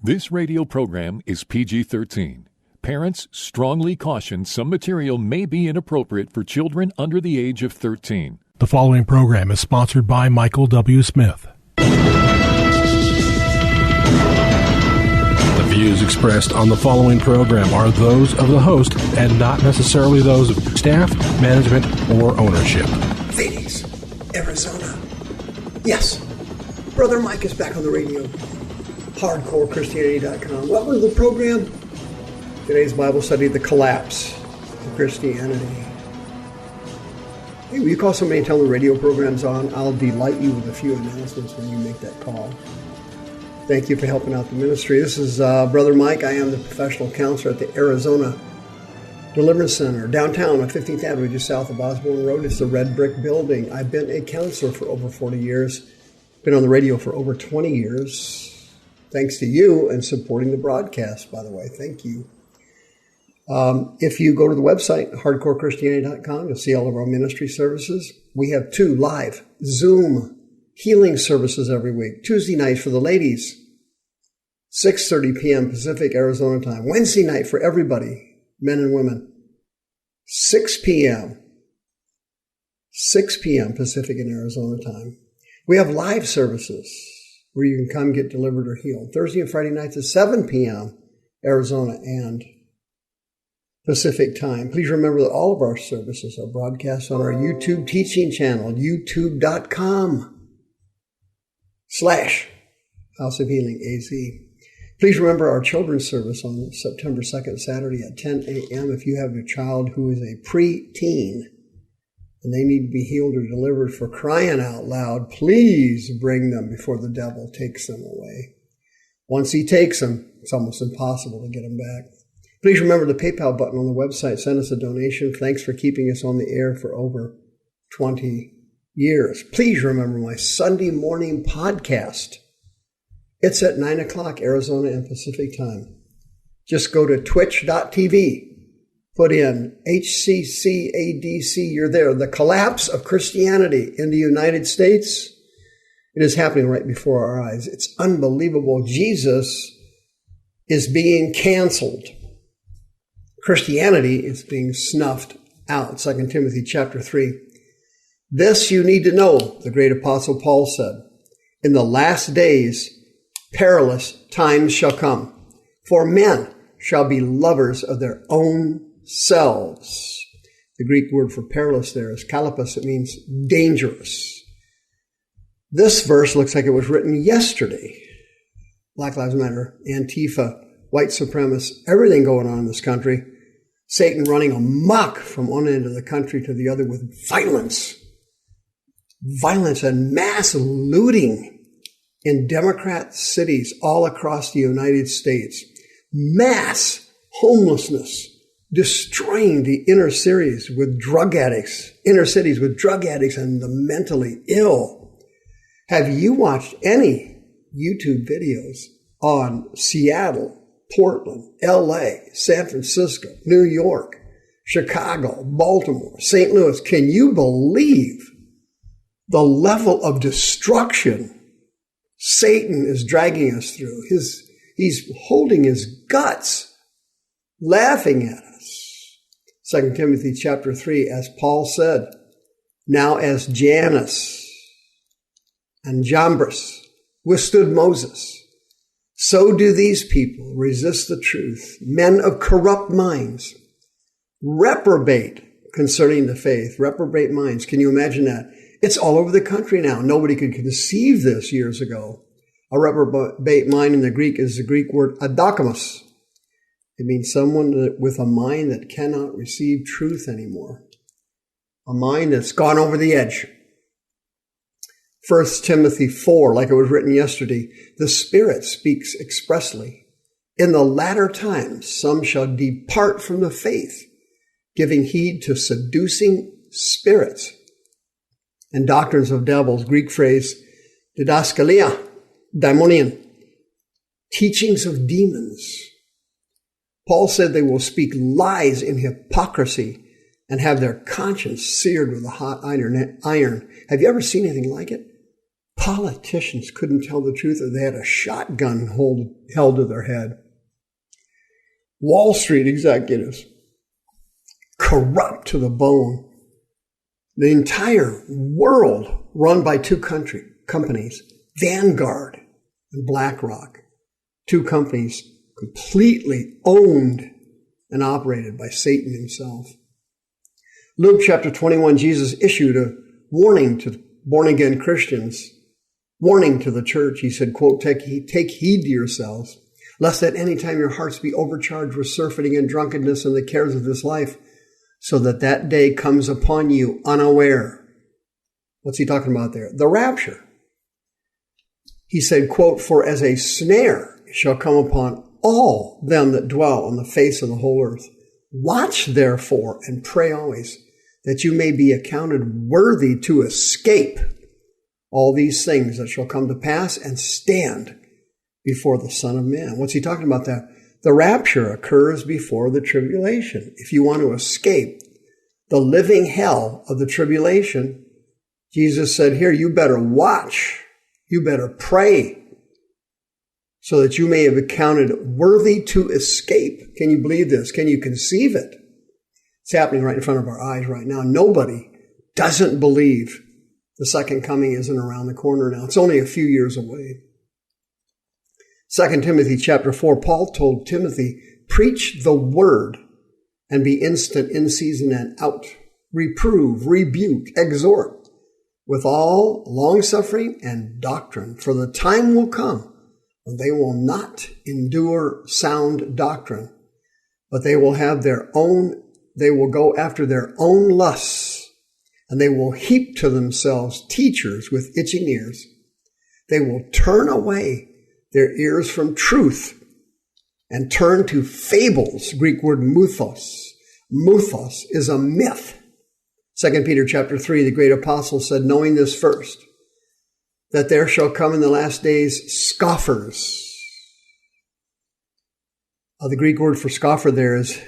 This radio program is PG-13. Parents strongly caution some material may be inappropriate for children under the age of 13. The following program is sponsored by Michael W. Smith. The views expressed on the following program are those of the host and not necessarily those of staff, management, or ownership. Phoenix, Arizona. Yes, Brother Mike is back on the radio. HardcoreChristianity.com. Welcome to the program. Today's Bible study, The Collapse of Christianity. Hey, will you call somebody and tell them the radio program's on? I'll delight you with a few announcements when you make that call. Thank you for helping out the ministry. This is Brother Mike. I am the professional counselor at the Arizona Deliverance Center, downtown on 15th Avenue, just south of Osborne Road. It's the red brick building. I've been a counselor for over 40 years. Been on the radio for over 20 years. Thanks to you and supporting the broadcast, by the way. Thank you. If you go to the website, hardcorechristianity.com, you'll see all of our ministry services. We have 2 live Zoom healing services every week. Tuesday night for the ladies, 6:30 p.m. Pacific Arizona time. Wednesday night for everybody, men and women, 6 p.m. Pacific and Arizona time. We have live services where you can come get delivered or healed. Thursday and Friday nights at 7 p.m. Arizona and Pacific time. Please remember that all of our services are broadcast on our YouTube teaching channel, youtube.com/House of Healing AZ. Please remember our children's service on September 2nd, Saturday at 10 a.m. If you have a child who is a preteen and they need to be healed or delivered, for crying out loud, please bring them before the devil takes them away. Once he takes them, it's almost impossible to get them back. Please remember the PayPal button on the website. Send us a donation. Thanks for keeping us on the air for over 20 years. Please remember my Sunday morning podcast. It's at 9 o'clock Arizona and Pacific time. Just go to twitch.tv. Put in HCCADC. You're there. The Collapse of Christianity in the United States. It is happening right before our eyes. It's unbelievable. Jesus is being canceled. Christianity is being snuffed out. 2 Timothy chapter 3. This you need to know, the great apostle Paul said. In the last days, perilous times shall come. For men shall be lovers of their own selves. The Greek word for perilous there is kalapos. It means dangerous. This verse looks like it was written yesterday. Black Lives Matter, Antifa, white supremacists, everything going on in this country. Satan running amok from one end of the country to the other with violence. Violence and mass looting in Democrat cities all across the United States. Mass homelessness. Destroying the inner cities with drug addicts and the mentally ill. Have you watched any YouTube videos on Seattle, Portland, LA, San Francisco, New York, Chicago, Baltimore, St. Louis? Can you believe the level of destruction Satan is dragging us through? He's holding his guts, laughing at us. 2 Timothy chapter 3, as Paul said, now as Jannes and Jambres withstood Moses, so do these people resist the truth. Men of corrupt minds, reprobate concerning the faith, reprobate minds. Can you imagine that? It's all over the country now. Nobody could conceive this years ago. A reprobate mind in the Greek is the Greek word adokimos. It means someone with a mind that cannot receive truth anymore. A mind that's gone over the edge. 1 Timothy 4, like it was written yesterday, the Spirit speaks expressly. In the latter times, some shall depart from the faith, giving heed to seducing spirits and doctrines of devils. Greek phrase, didaskalia, daimonian, teachings of demons. Paul said they will speak lies in hypocrisy and have their conscience seared with a hot iron. Have you ever seen anything like it? Politicians couldn't tell the truth, or they had a shotgun held to their head. Wall Street executives, corrupt to the bone. The entire world run by two companies, Vanguard and BlackRock. Two companies completely owned and operated by Satan himself. Luke chapter 21, Jesus issued a warning to born-again Christians, warning to the church. He said, quote, take heed to yourselves, lest at any time your hearts be overcharged with surfeiting and drunkenness and the cares of this life, so that day comes upon you unaware. What's he talking about there? The rapture. He said, quote, for as a snare shall come upon all them that dwell on the face of the whole earth. Watch therefore and pray always, that you may be accounted worthy to escape all these things that shall come to pass and stand before the Son of Man. What's he talking about there? The rapture occurs before the tribulation. If you want to escape the living hell of the tribulation, Jesus said, here, you better watch. You better pray so that you may have accounted worthy to escape. Can you believe this? Can you conceive it? It's happening right in front of our eyes right now. Nobody doesn't believe the second coming isn't around the corner now. It's only a few years away. 2 Timothy chapter 4, Paul told Timothy, preach the word and be instant in season and out. Reprove, rebuke, exhort with all longsuffering and doctrine. For the time will come when they will not endure sound doctrine, but they will go after their own lusts, and they will heap to themselves teachers with itching ears. They will turn away their ears from truth and turn to fables. Greek word muthos. Muthos is a myth. 2 Peter chapter 3, the great apostle said, knowing this first, that there shall come in the last days scoffers. The Greek word for scoffer there is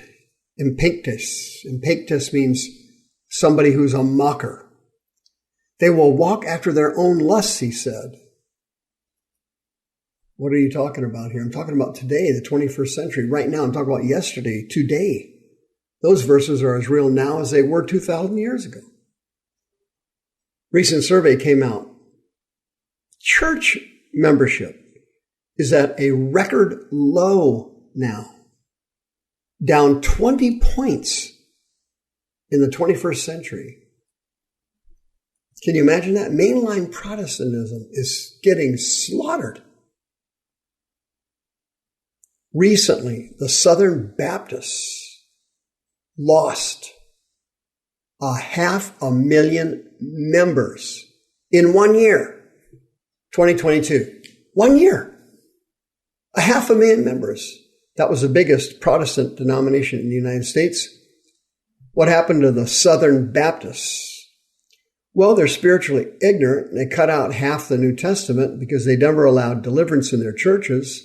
impetus. Impetus means somebody who's a mocker. They will walk after their own lusts, he said. What are you talking about here? I'm talking about today, the 21st century. Right now, I'm talking about yesterday, today. Those verses are as real now as they were 2,000 years ago. Recent survey came out. Church membership is at a record low now, down 20 points in the 21st century. Can you imagine that? Mainline Protestantism is getting slaughtered. Recently, the Southern Baptists lost 500,000 members in 1 year, 2022. 1 year. 500,000 members. That was the biggest Protestant denomination in the United States. What happened to the Southern Baptists? Well, they're spiritually ignorant. They cut out half the New Testament because they never allowed deliverance in their churches.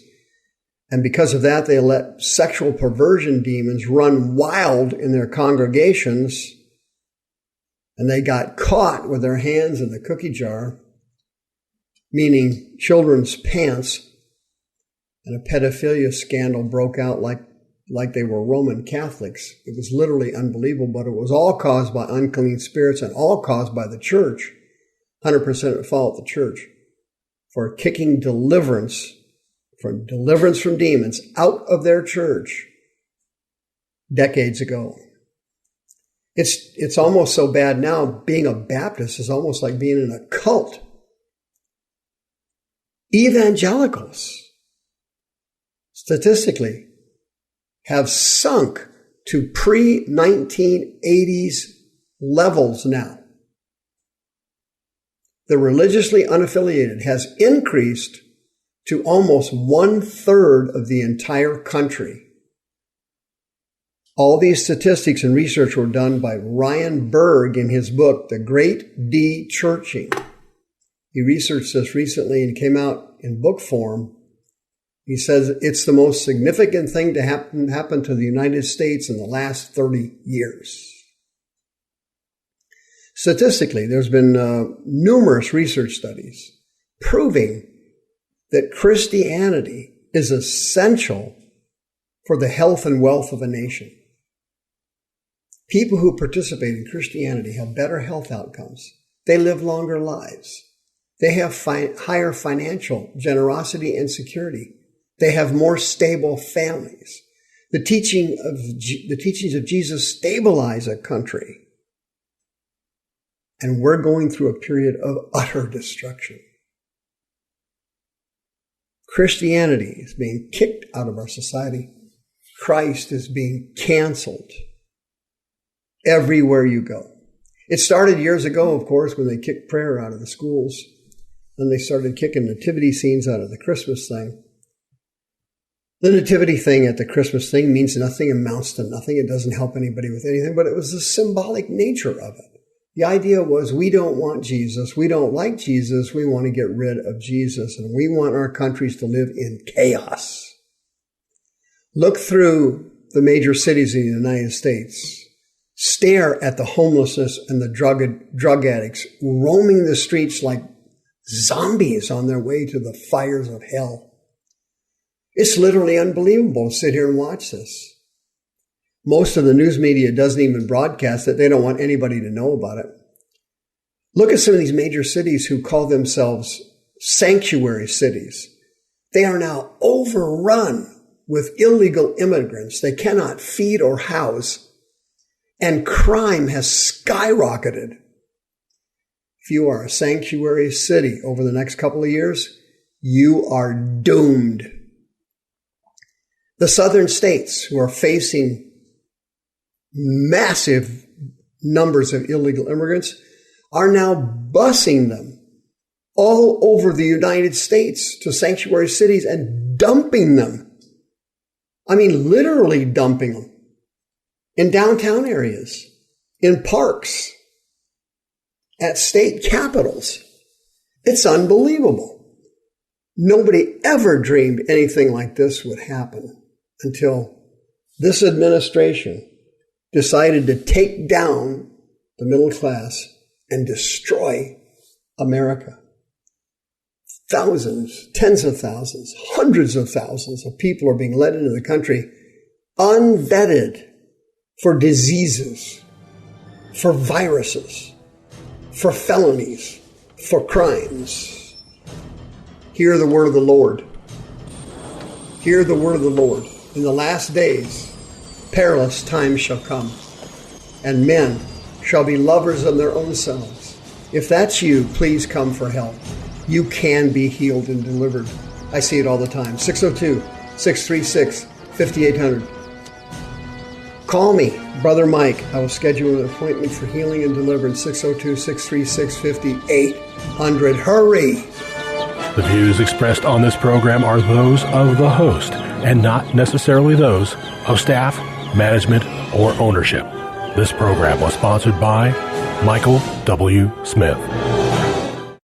And because of that, they let sexual perversion demons run wild in their congregations. And they got caught with their hands in the cookie jar, meaning children's pants. And a pedophilia scandal broke out like they were Roman Catholics. It was literally unbelievable, but it was all caused by unclean spirits and all caused by the church. 100% at fault, the church, for kicking deliverance from demons out of their church decades ago. It's almost so bad now, being a Baptist is almost like being in a cult. Evangelicals, statistically, have sunk to pre-1980s levels now. The religiously unaffiliated has increased to almost 1/3 of the entire country. All these statistics and research were done by Ryan Berg in his book, The Great De-Churching. He researched this recently and came out in book form. He says it's the most significant thing to happen to the United States in the last 30 years. Statistically, there's been numerous research studies proving that Christianity is essential for the health and wealth of a nation. People who participate in Christianity have better health outcomes. They live longer lives. They have higher financial generosity and security. They have more stable families. The teachings of Jesus stabilize a country. And we're going through a period of utter destruction. Christianity is being kicked out of our society. Christ is being canceled everywhere you go. It started years ago, of course, when they kicked prayer out of the schools. Then they started kicking nativity scenes out of the Christmas thing. The nativity thing at the Christmas thing means nothing, amounts to nothing. It doesn't help anybody with anything, but it was the symbolic nature of it. The idea was we don't want Jesus. We don't like Jesus. We want to get rid of Jesus, and we want our countries to live in chaos. Look through the major cities in the United States. Stare at the homelessness and the drug addicts roaming the streets like zombies on their way to the fires of hell. It's literally unbelievable to sit here and watch this. Most of the news media doesn't even broadcast it. They don't want anybody to know about it. Look at some of these major cities who call themselves sanctuary cities. They are now overrun with illegal immigrants they cannot feed or house, and crime has skyrocketed. If you are a sanctuary city over the next couple of years, you are doomed. The southern states who are facing massive numbers of illegal immigrants are now busing them all over the United States to sanctuary cities and dumping them. I mean, literally dumping them in downtown areas, in parks, at state capitals. It's unbelievable. Nobody ever dreamed anything like this would happen until this administration decided to take down the middle class and destroy America. Thousands, tens of thousands, hundreds of thousands of people are being let into the country unvetted for diseases, for viruses, for felonies, for crimes. Hear the word of the Lord. Hear the word of the Lord. In the last days, perilous times shall come, and men shall be lovers of their own selves. If that's you, please come for help. You can be healed and delivered. I see it all the time. 602-636-5800. Call me, Brother Mike. I will schedule an appointment for healing and deliverance. 602-636-5800. Hurry! The views expressed on this program are those of the host and not necessarily those of staff, management, or ownership. This program was sponsored by Michael W. Smith.